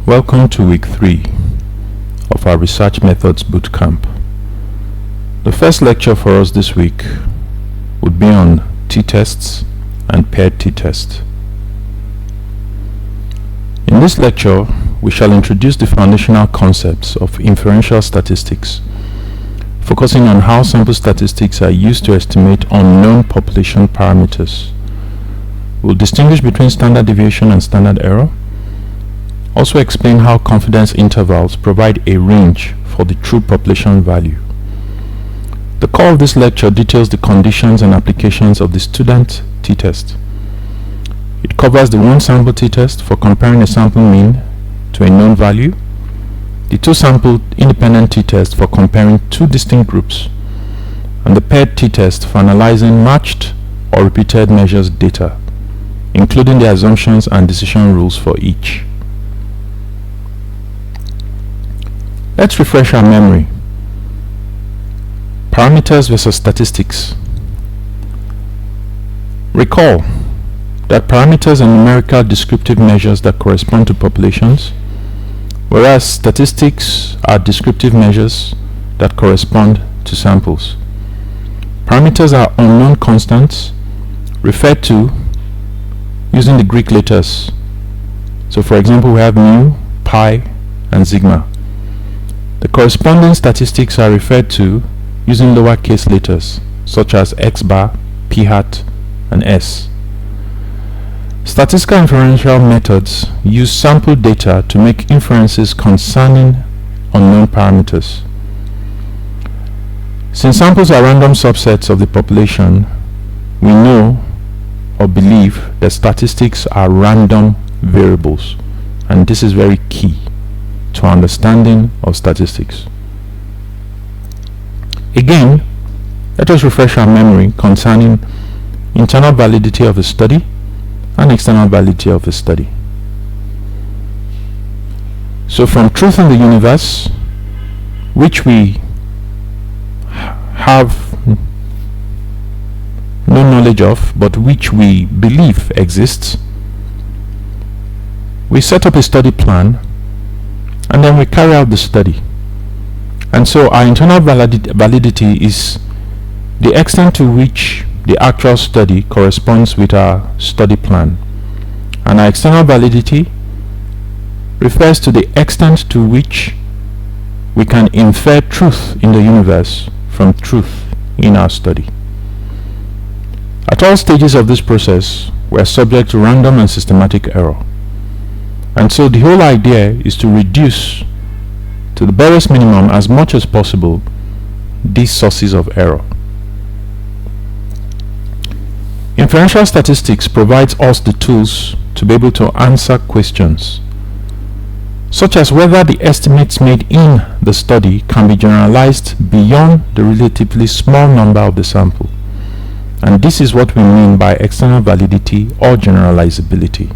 Welcome to week 3 of our Research Methods Bootcamp. The first lecture for us this week would be on t-tests and paired t-test. In this lecture, we shall introduce the foundational concepts of inferential statistics, focusing on how sample statistics are used to estimate unknown population parameters. We'll distinguish between standard deviation and standard error. Also explain how confidence intervals provide a range for the true population value. The core of this lecture details the conditions and applications of the student t-test. It covers the one sample t-test for comparing a sample mean to a known value, the two sample independent t-test for comparing two distinct groups, and the paired t-test for analyzing matched or repeated measures data, including the assumptions and decision rules for each. Let's refresh our memory. Parameters versus statistics. Recall that parameters are numerical descriptive measures that correspond to populations, whereas statistics are descriptive measures that correspond to samples. Parameters are unknown constants referred to using the Greek letters. So for example, we have mu, pi, and sigma. The corresponding statistics are referred to using lowercase letters such as x bar, p hat, and s. Statistical inferential methods use sample data to make inferences concerning unknown parameters. Since samples are random subsets of the population, we know or believe that statistics are random variables, and this is very key to understanding of statistics. Again, let us refresh our memory concerning internal validity of a study and external validity of a study. So from truth in the universe, which we have no knowledge of but which we believe exists, we set up a study plan and then we carry out the study. And so our internal validity is the extent to which the actual study corresponds with our study plan, and our external validity refers to the extent to which we can infer truth in the universe from truth in our study. At all stages of this process, we are subject to random and systematic error. And so the whole idea is to reduce to the barest minimum as much as possible these sources of error. Inferential statistics provides us the tools to be able to answer questions such as whether the estimates made in the study can be generalized beyond the relatively small number of the sample. And this is what we mean by external validity or generalizability.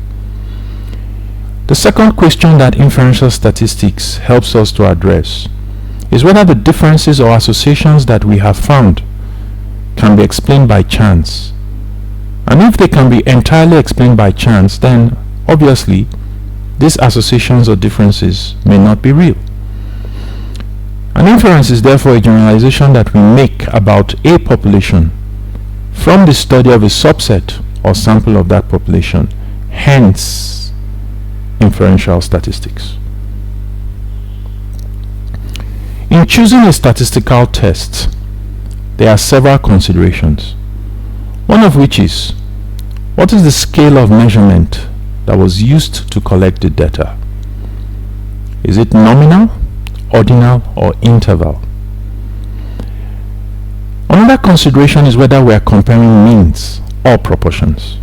The second question that inferential statistics helps us to address is whether the differences or associations that we have found can be explained by chance. And if they can be entirely explained by chance, then obviously these associations or differences may not be real. An inference is therefore a generalization that we make about a population from the study of a subset or sample of that population, hence inferential statistics. In choosing a statistical test, there are several considerations, one of which is what is the scale of measurement that was used to collect the data? Is it nominal, ordinal, or interval? Another consideration is whether we are comparing means or proportions.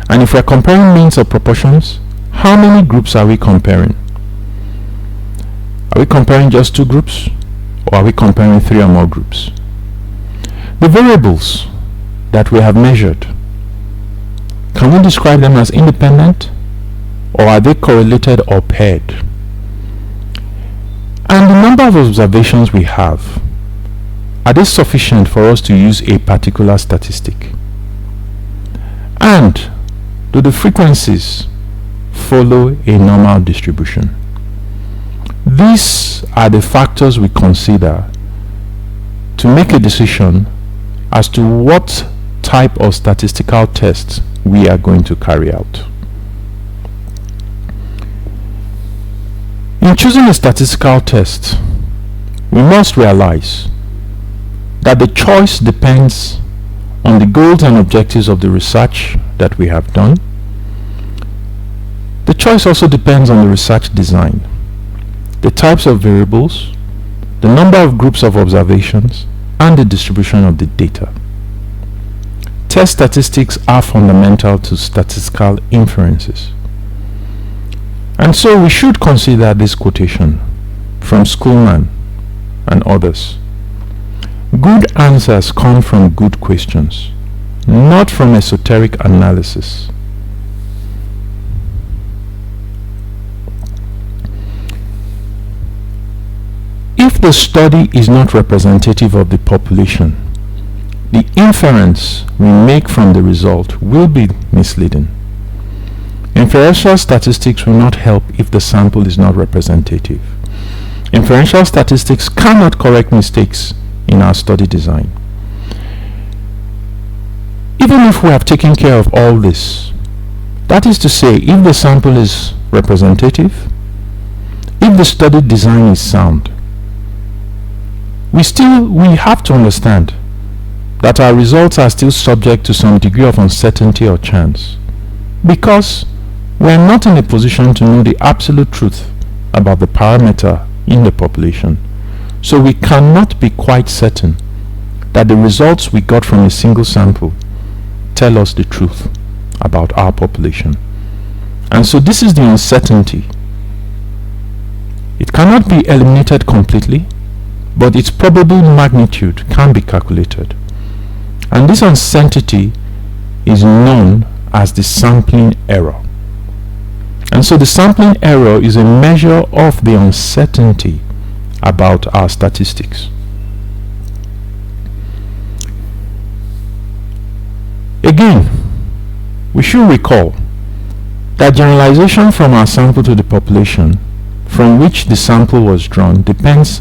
And if we are comparing means or proportions, how many groups are we comparing? Are we comparing just 2 groups, or are we comparing 3 or more groups? The variables that we have measured, can we describe them as independent, or are they correlated or paired? And the number of observations we have, are they sufficient for us to use a particular statistic? And do the frequencies follow a normal distribution. These are the factors we consider to make a decision as to what type of statistical test we are going to carry out. In choosing a statistical test, we must realize that the choice depends on the goals and objectives of the research that we have done. The choice also depends on the research design, the types of variables, the number of groups of observations, and the distribution of the data. Test statistics are fundamental to statistical inferences. And so we should consider this quotation from Schoolman and others. Good answers come from good questions, not from esoteric analysis. If the study is not representative of the population, the inference we make from the result will be misleading. Inferential statistics will not help if the sample is not representative. Inferential statistics cannot correct mistakes in our study design. Even if we have taken care of all this, that is to say, if the sample is representative, if the study design is sound, we have to understand that our results are still subject to some degree of uncertainty or chance, because we are not in a position to know the absolute truth about the parameter in the population. So we cannot be quite certain that the results we got from a single sample tell us the truth about our population. And so this is the uncertainty. It cannot be eliminated completely, but its probable magnitude can be calculated. And this uncertainty is known as the sampling error. And so the sampling error is a measure of the uncertainty about our statistics. Again, we should recall that generalization from our sample to the population from which the sample was drawn depends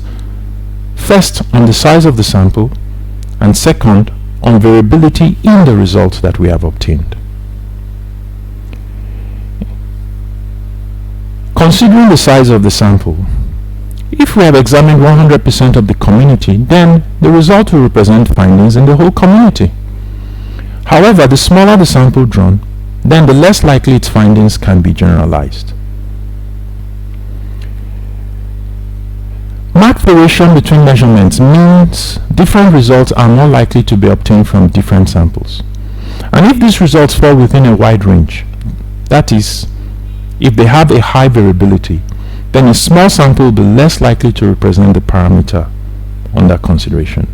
first on the size of the sample, and second on variability in the results that we have obtained. Considering the size of the sample, if we have examined 100% of the community, then the result will represent findings in the whole community. However, the smaller the sample drawn, then the less likely its findings can be generalized. Marked variation between measurements means different results are more likely to be obtained from different samples. And if these results fall within a wide range, that is, if they have a high variability, then a small sample will be less likely to represent the parameter under consideration.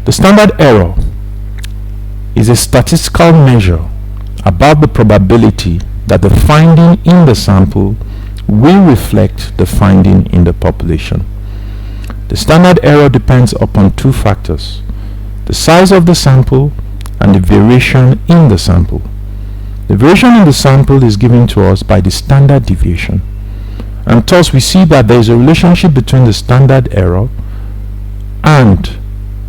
The standard error is a statistical measure about the probability that the finding in the sample will reflect the finding in the population. The standard error depends upon two factors: the size of the sample and the variation in the sample. The variation in the sample is given to us by the standard deviation, and thus we see that there is a relationship between the standard error and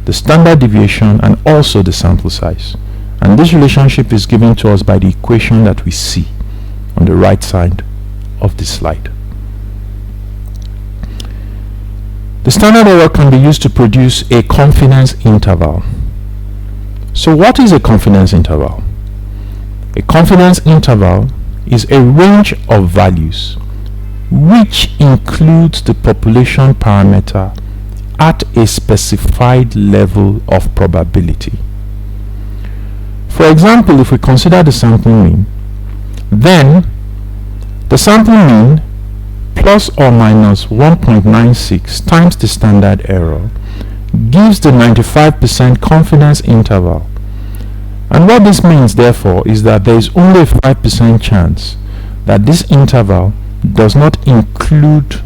the standard deviation and also the sample size. And this relationship is given to us by the equation that we see on the right side of this slide. The standard error can be used to produce a confidence interval. So what is a confidence interval? A confidence interval is a range of values which includes the population parameter at a specified level of probability. For example, if we consider the sample mean, then the sample mean plus or minus 1.96 times the standard error gives the 95% confidence interval. And what this means, therefore, is that there is only a 5% chance that this interval does not include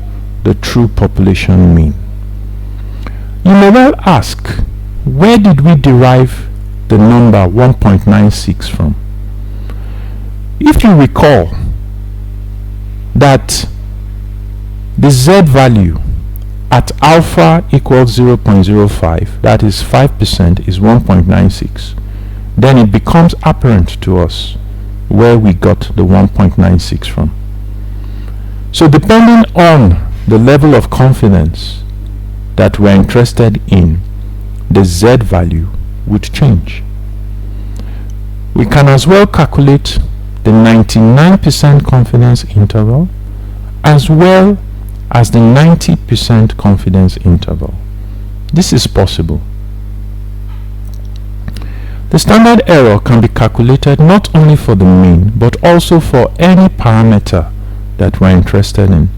the true population mean. You may well ask, where did we derive the number 1.96 from? If you recall that the Z value at alpha equals 0.05, that is 5%, is 1.96, then it becomes apparent to us where we got the 1.96 from. So depending on the level of confidence that we're interested in, the Z value would change. We can as well calculate the 99% confidence interval as well as the 90% confidence interval. This is possible. The standard error can be calculated not only for the mean but also for any parameter that we're interested in.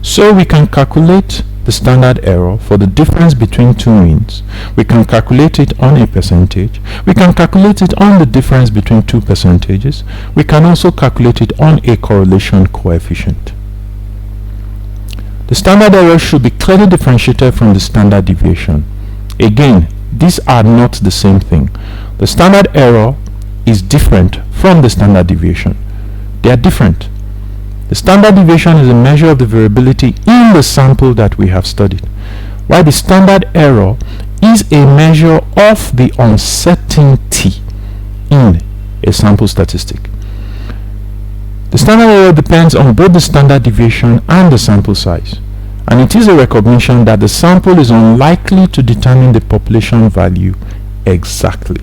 So we can calculate the standard error for the difference between two means. We can calculate it on a percentage. We can calculate it on the difference between two percentages. We can also calculate it on a correlation coefficient. The standard error should be clearly differentiated from the standard deviation. Again, these are not the same thing. The standard error is different from the standard deviation. They are different. The standard deviation is a measure of the variability in the sample that we have studied, while the standard error is a measure of the uncertainty in a sample statistic. The standard error depends on both the standard deviation and the sample size, and it is a recognition that the sample is unlikely to determine the population value exactly.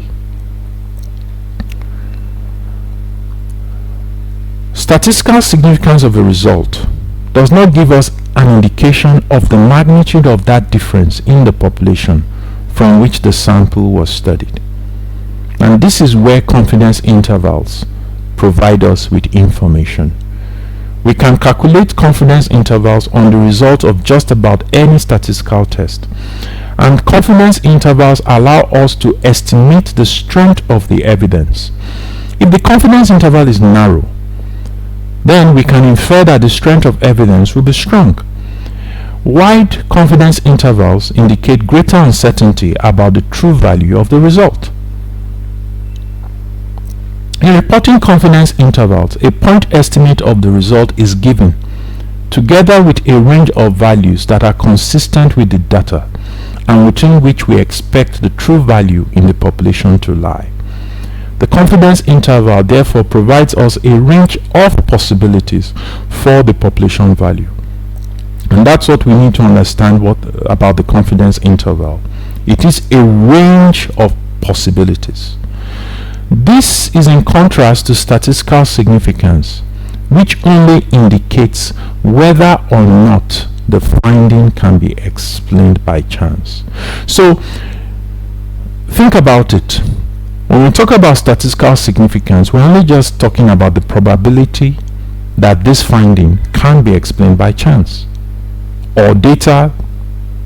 Statistical significance of a result does not give us an indication of the magnitude of that difference in the population from which the sample was studied. And this is where confidence intervals provide us with information. We can calculate confidence intervals on the result of just about any statistical test. And confidence intervals allow us to estimate the strength of the evidence. If the confidence interval is narrow, then we can infer that the strength of evidence will be strong. Wide confidence intervals indicate greater uncertainty about the true value of the result. In reporting confidence intervals, a point estimate of the result is given, together with a range of values that are consistent with the data and within which we expect the true value in the population to lie. The confidence interval therefore provides us a range of possibilities for the population value. And that's what we need to understand about the confidence interval. It is a range of possibilities. This is in contrast to statistical significance, which only indicates whether or not the finding can be explained by chance. So think about it. When we talk about statistical significance, we're only just talking about the probability that this finding can be explained by chance, or data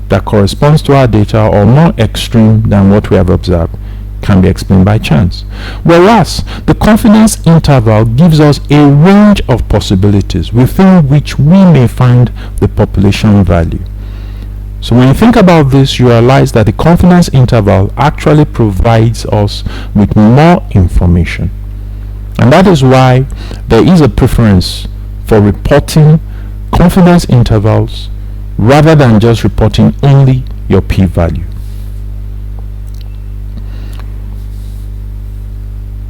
that corresponds to our data or more extreme than what we have observed can be explained by chance. Whereas the confidence interval gives us a range of possibilities within which we may find the population value. So when you think about this, you realize that the confidence interval actually provides us with more information. And that is why there is a preference for reporting confidence intervals rather than just reporting only your p-value.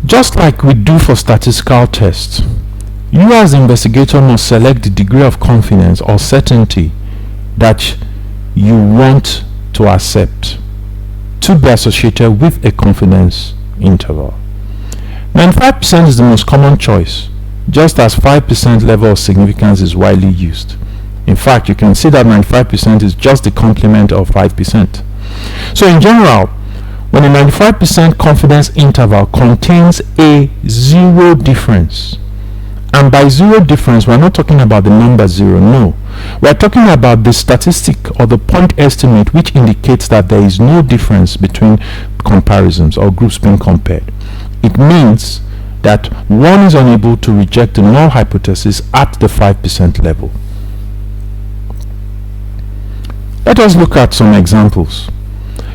Just like we do for statistical tests, you as the investigator must select the degree of confidence or certainty that you want to accept to be associated with a confidence interval. 95% is the most common choice, just as 5% level of significance is widely used. In fact, you can see that 95% is just the complement of 5%. So in general, when a 95% confidence interval contains a zero difference, and by zero difference, we're not talking about the number zero, no. We're talking about the statistic or the point estimate which indicates that there is no difference between comparisons or groups being compared. It means that one is unable to reject the null hypothesis at the 5% level. Let us look at some examples.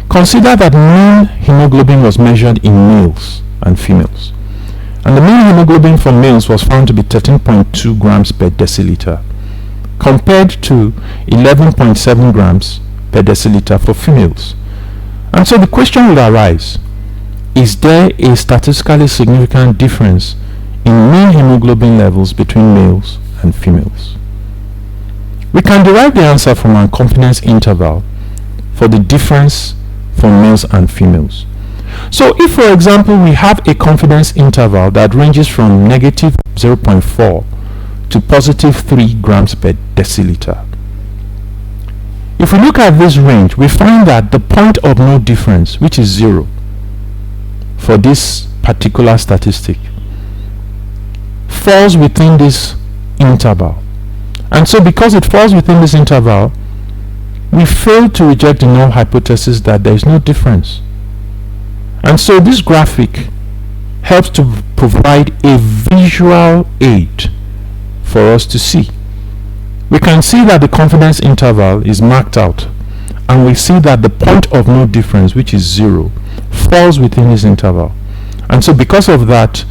Consider that mean hemoglobin was measured in males and females, And the mean hemoglobin for males was found to be 13.2 grams per deciliter, compared to 11.7 grams per deciliter for females. And so the question will arise, is there a statistically significant difference in mean hemoglobin levels between males and females? We can derive the answer from our confidence interval for the difference for males and females. So if, for example, we have a confidence interval that ranges from negative 0.4 to positive 3 grams per deciliter, if we look at this range, we find that the point of no difference, which is 0 for this particular statistic, falls within this interval. And so because it falls within this interval, we fail to reject the null hypothesis that there is no difference. And so this graphic helps to provide a visual aid for us to see. We can see that the confidence interval is marked out, and we see that the point of no difference, which is 0, falls within this interval. And so because of that,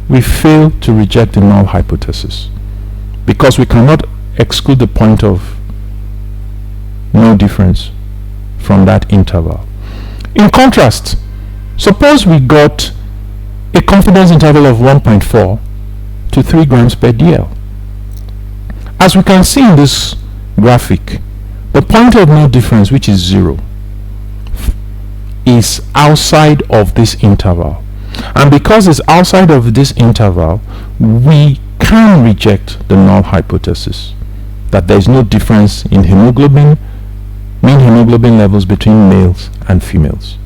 we fail to reject the null hypothesis, because we cannot exclude the point of no difference from that interval. In contrast, suppose we got a confidence interval of 1.4 to 3 grams per dl. As we can see in this graphic, the point of no difference, which is 0, is outside of this interval. And because it's outside of this interval, we can reject the null hypothesis that there is no difference in hemoglobin, mean hemoglobin levels between males and females.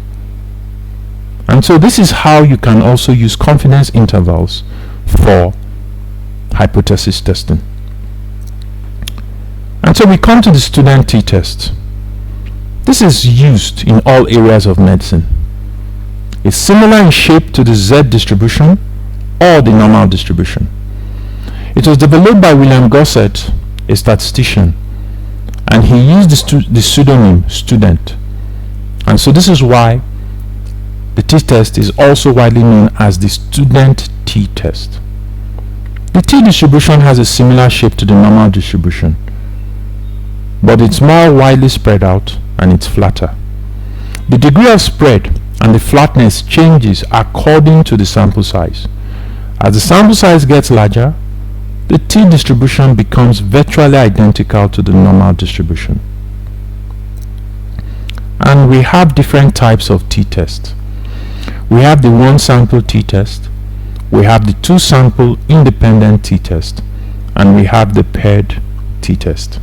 And so this is how you can also use confidence intervals for hypothesis testing. And so we come to the student t-test. This is used in all areas of medicine. It's similar in shape to the Z distribution or the normal distribution. It was developed by William Gossett, a statistician, and he used the pseudonym student. And so this is why the t-test is also widely known as the student t-test. The t-distribution has a similar shape to the normal distribution, but it's more widely spread out and it's flatter. The degree of spread and the flatness changes according to the sample size. As the sample size gets larger, the t-distribution becomes virtually identical to the normal distribution. And we have different types of t-test. We have the one sample t-test, we have the two sample independent t-test, and we have the paired t-test.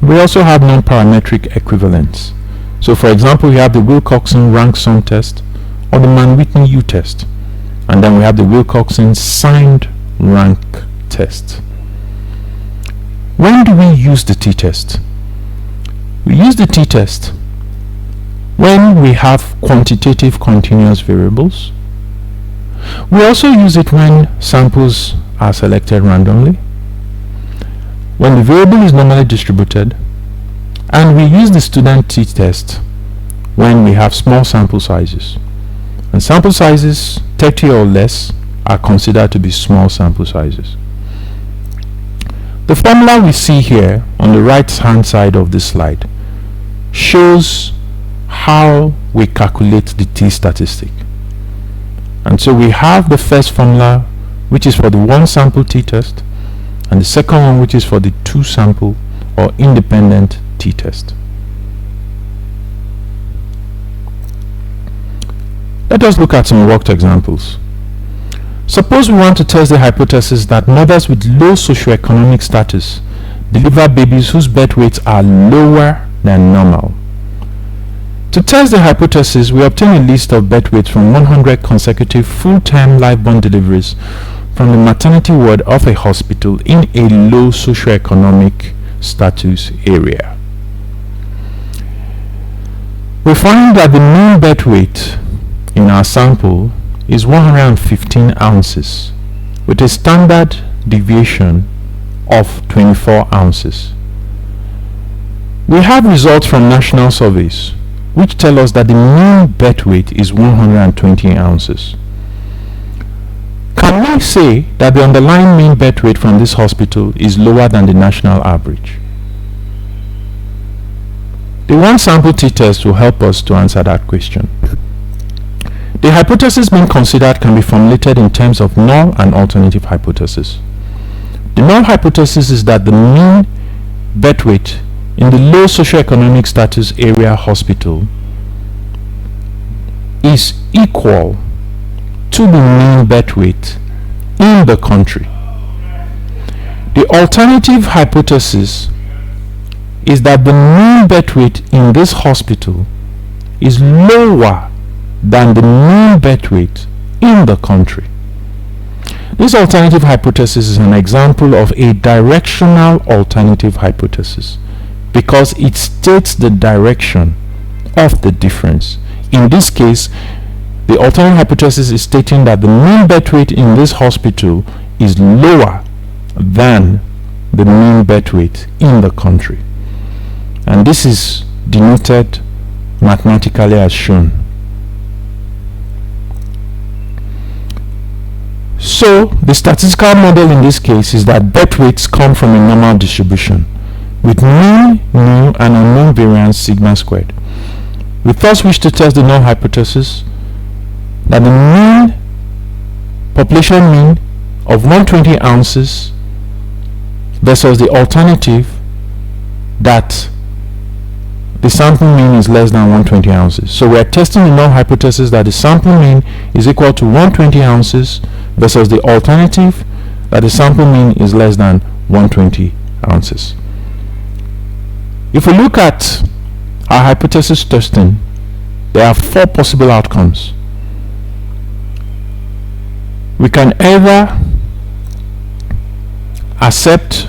We also have non-parametric equivalents. So for example, we have the Wilcoxon rank sum test or the Mann-Whitney U test, and then we have the Wilcoxon signed rank test. When do we use the t-test? We use the t-test when we have quantitative continuous variables. We also use it when samples are selected randomly, when the variable is normally distributed, and we use the student t-test when we have small sample sizes. And sample sizes 30 or less are considered to be small sample sizes. The formula we see here on the right hand side of this slide shows how we calculate the t-statistic. And so we have the first formula, which is for the one sample t-test, and the second one, which is for the two sample or independent t-test. Let us look at some worked examples. Suppose we want to test the hypothesis that mothers with low socioeconomic status deliver babies whose birth weights are lower than normal. To test the hypothesis, we obtain a list of birth weights from 100 consecutive full-term live-born deliveries from the maternity ward of a hospital in a low socioeconomic status area. We find that the mean birth weight in our sample is 115 ounces with a standard deviation of 24 ounces. We have results from national surveys which tell us that the mean birth weight is 120 ounces. can we say that the underlying mean birth rate from this hospital is lower than the national average? The one sample t-test will help us to answer that question. The hypothesis being considered can be formulated in terms of null and alternative hypothesis. The null hypothesis is that the mean birth rate in the low socioeconomic status area hospital is equal to the mean birth rate in the country. The alternative hypothesis is that the mean birth rate in this hospital is lower than the mean birth rate in the country. This alternative hypothesis is an example of a directional alternative hypothesis because it states the direction of the difference. In this case, the alternative hypothesis is stating that the mean birth rate in this hospital is lower than the mean birth rate in the country. And this is denoted mathematically as shown. So the statistical model in this case is that birth rates come from a normal distribution with mean, mu, and unknown variance sigma squared. We thus wish to test the null hypothesis that the mean population mean of 120 ounces versus the alternative that the sample mean is less than 120 ounces. So we are testing the null hypothesis that the sample mean is equal to 120 ounces versus the alternative that the sample mean is less than 120 ounces. If we look at our hypothesis testing, there are 4 possible outcomes. We can either accept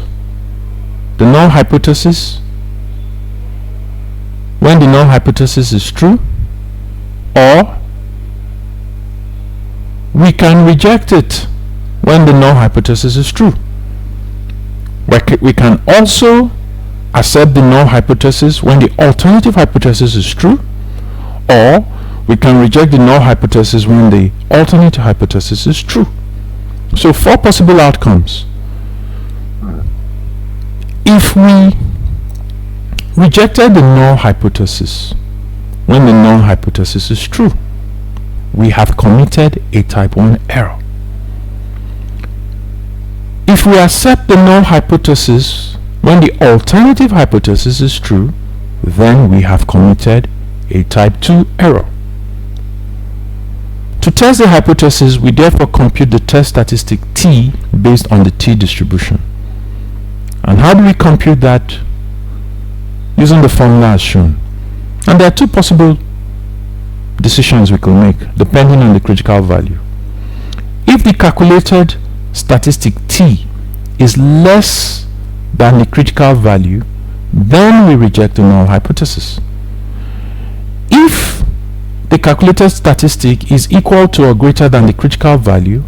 the null hypothesis when the null hypothesis is true, or we can reject it when the null hypothesis is true. We can also accept the null hypothesis when the alternative hypothesis is true, or we can reject the null hypothesis when the alternative hypothesis is true. So 4 possible outcomes. If we rejected the null hypothesis when the null hypothesis is true, we have committed a type 1 error. If we accept the null hypothesis when the alternative hypothesis is true, then we have committed a type 2 error. To test the hypothesis, we therefore compute the test statistic t based on the t distribution. And how do we compute that? Using the formula as shown. And there are 2 possible decisions we could make depending on the critical value. If the calculated statistic t is less than the critical value, then we reject the null hypothesis. If the calculated statistic is equal to or greater than the critical value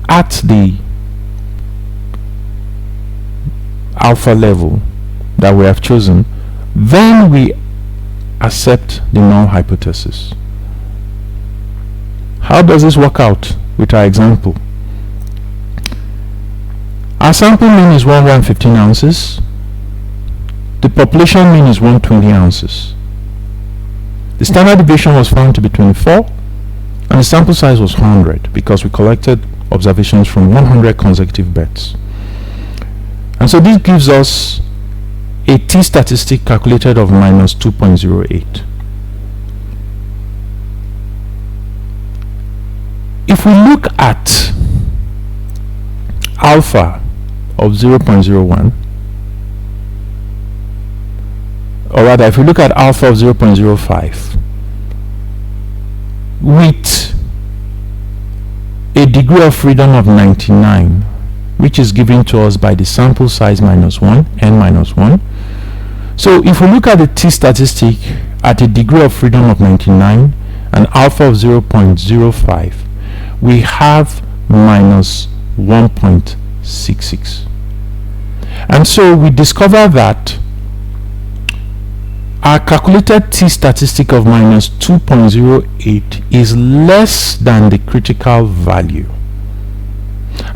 at the alpha level that we have chosen, then we accept the null hypothesis. How does this work out with our example? Our sample mean is 115 ounces. The population mean is 120 ounces. The standard deviation was found to be 24, and the sample size was 100 because we collected observations from 100 consecutive births. And so this gives us a t statistic calculated of minus 2.08. If we look at alpha of 0.01, or rather if we look at alpha of 0.05 with a degree of freedom of 99, which is given to us by the sample size minus 1, n minus 1. So if we look at the t statistic at a degree of freedom of 99 and alpha of 0.05, we have minus 1.66. And so we discover that our calculated t statistic of minus 2.08 is less than the critical value.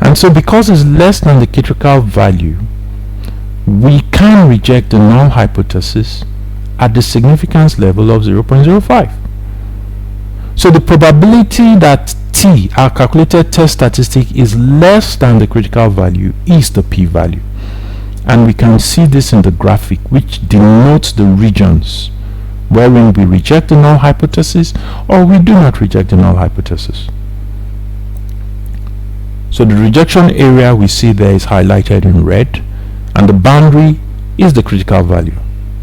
And so because it's less than the critical value, we can reject the null hypothesis at the significance level of 0.05. So the probability that t, our calculated test statistic, is less than the critical value is the p-value. And we can see this in the graphic, which denotes the regions wherein we reject the null hypothesis or we do not reject the null hypothesis. So the rejection area we see there is highlighted in red, and the boundary is the critical value,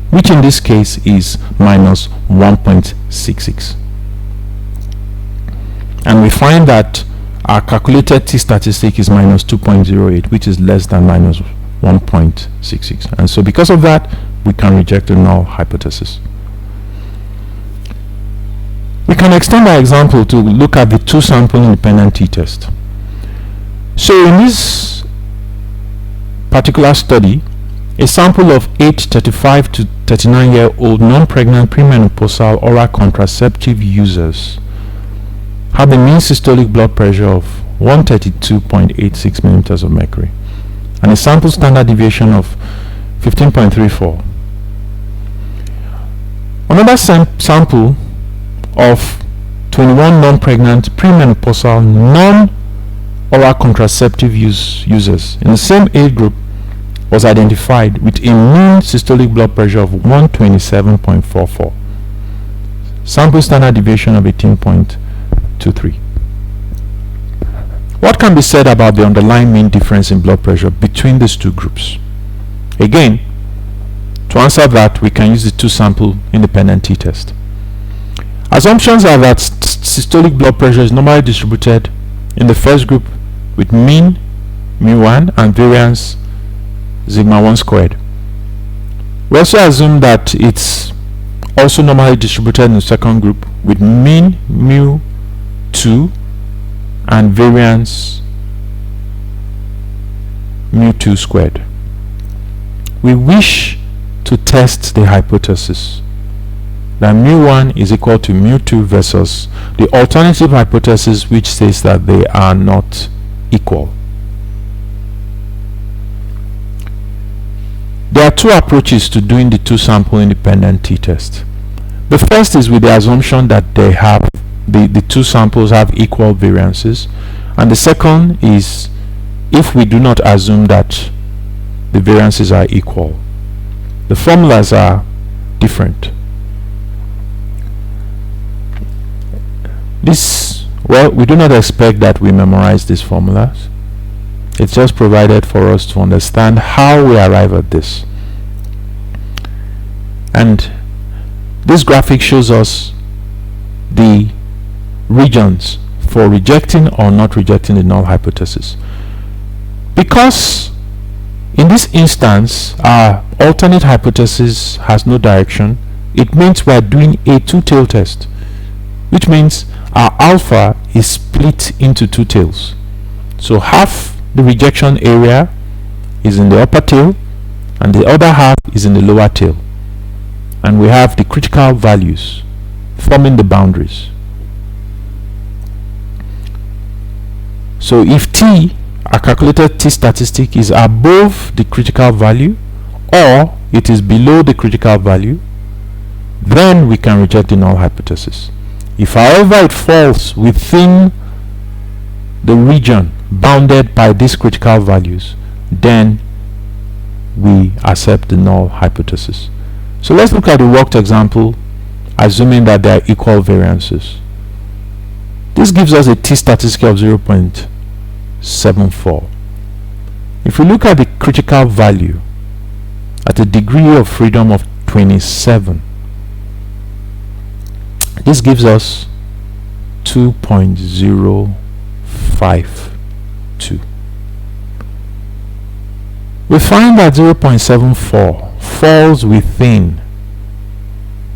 which in this case is minus 1.66. And we find that our calculated t-statistic is minus 2.08, which is less than minus 1.66. And so because of that, we can reject the null hypothesis. We can extend our example to look at the two-sample independent t-test. So in this particular study, a sample of 8 35 to 39-year-old non-pregnant premenopausal oral contraceptive users had the mean systolic blood pressure of 132.86 millimeters of mercury and a sample standard deviation of 15.34. Another sample of 21 non-pregnant premenopausal non-oral contraceptive users in the same age group was identified with a mean systolic blood pressure of 127.44, sample standard deviation of 18.23. What can be said about the underlying mean difference in blood pressure between these two groups? Again, to answer that, we can use the two-sample independent t-test. Assumptions are that systolic blood pressure is normally distributed in the first group with mean mu1 and variance sigma 1 squared. We also assume that it's also normally distributed in the second group with mean mu2 and variance mu2 squared. We wish to test the hypothesis that mu1 is equal to mu2 versus the alternative hypothesis, which says that they are not equal. There are two approaches to doing the two-sample independent t-test. The first is with the assumption that they have the two samples have equal variances, and the second is if we do not assume that the variances are equal. The formulas are different. We do not expect that we memorize these formulas. It's just provided for us to understand how we arrive at this. And this graphic shows us the regions for rejecting or not rejecting the null hypothesis. Because in this instance our alternate hypothesis has no direction, it means we are doing a two-tail test, which means our alpha is split into two tails. So half the rejection area is in the upper tail and the other half is in the lower tail, and we have the critical values forming the boundaries. So if t, our calculated t statistic, is above the critical value or it is below the critical value, then we can reject the null hypothesis. If however it falls within the region bounded by these critical values, then we accept the null hypothesis. So let's look at the worked example, assuming that there are equal variances. This gives us a t-statistic of 0.74. If we look at the critical value at a degree of freedom of 27, this gives us 2.052. We find that 0.74 falls within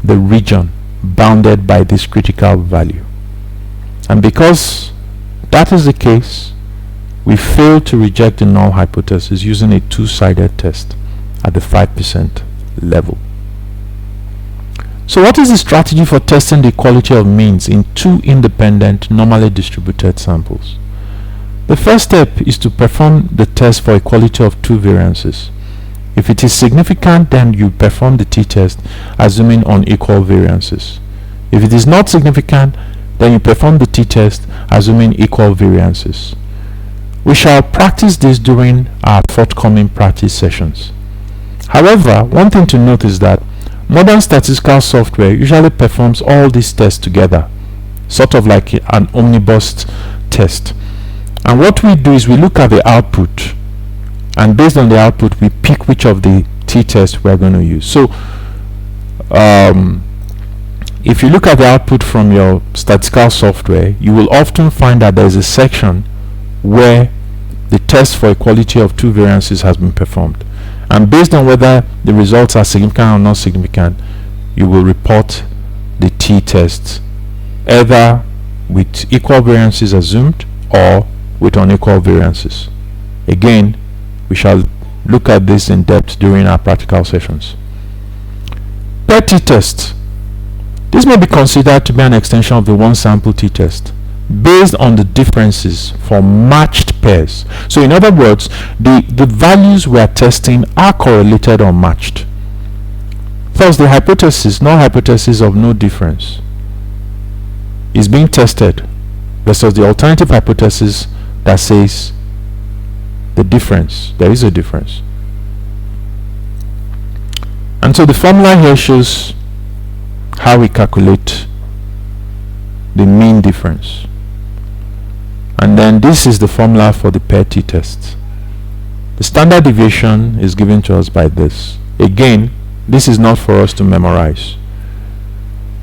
the region bounded by this critical value, and because that is the case, we fail to reject the null hypothesis using a two-sided test at the 5% level. So what is the strategy for testing the equality of means in two independent, normally distributed samples? The first step is to perform the test for equality of two variances. If it is significant, then you perform the t-test assuming unequal variances. If it is not significant, then you perform the t-test assuming equal variances. We shall practice this during our forthcoming practice sessions. However, one thing to note is that modern statistical software usually performs all these tests together, sort of like an omnibus test. And what we do is we look at the output, and based on the output we pick which of the t-tests we are going to use. So if you look at the output from your statistical software, you will often find that there is a section where the test for equality of two variances has been performed, and based on whether the results are significant or not significant, you will report the t-tests either with equal variances assumed or with unequal variances. Again, we shall look at this in depth during our practical sessions. Per t-test. This may be considered to be an extension of the one sample t-test based on the differences for matched pairs. So in other words, the values we are testing are correlated or matched. Thus the hypothesis, null hypothesis of no difference, is being tested versus the alternative hypothesis that says the difference, there is a difference. And so the formula here shows how we calculate the mean difference. And then this is the formula for the pair t-test. The standard deviation is given to us by this. Again, this is not for us to memorize,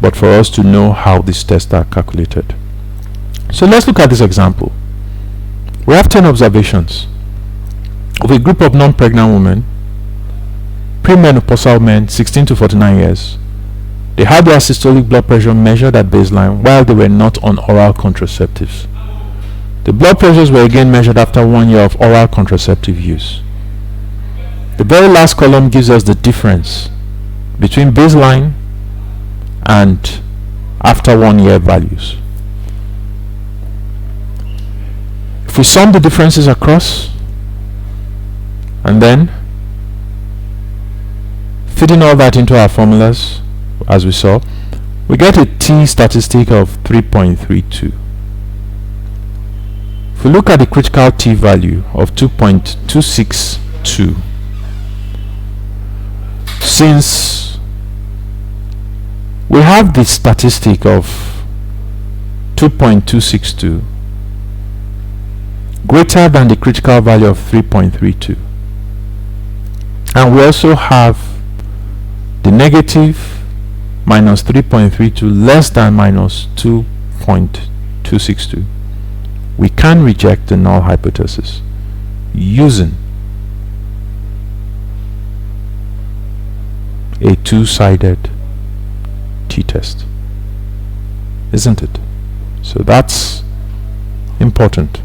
but for us to know how these tests are calculated. So let's look at this example. We have 10 observations of a group of non-pregnant women, premenopausal men 16 to 49 years. They had their systolic blood pressure measured at baseline while they were not on oral contraceptives. The blood pressures were again measured after 1 year of oral contraceptive use. The very last column gives us the difference between baseline and after 1 year values. If we sum the differences across and then feeding all that into our formulas, as we saw, we get a t statistic of 3.32. If we look at the critical t value of 2.262, since we have the statistic of 2.262 greater than the critical value of 3.32, and we also have the negative minus 3.32 less than minus 2.262, we can reject the null hypothesis using a two-sided t-test, isn't it? So that's important.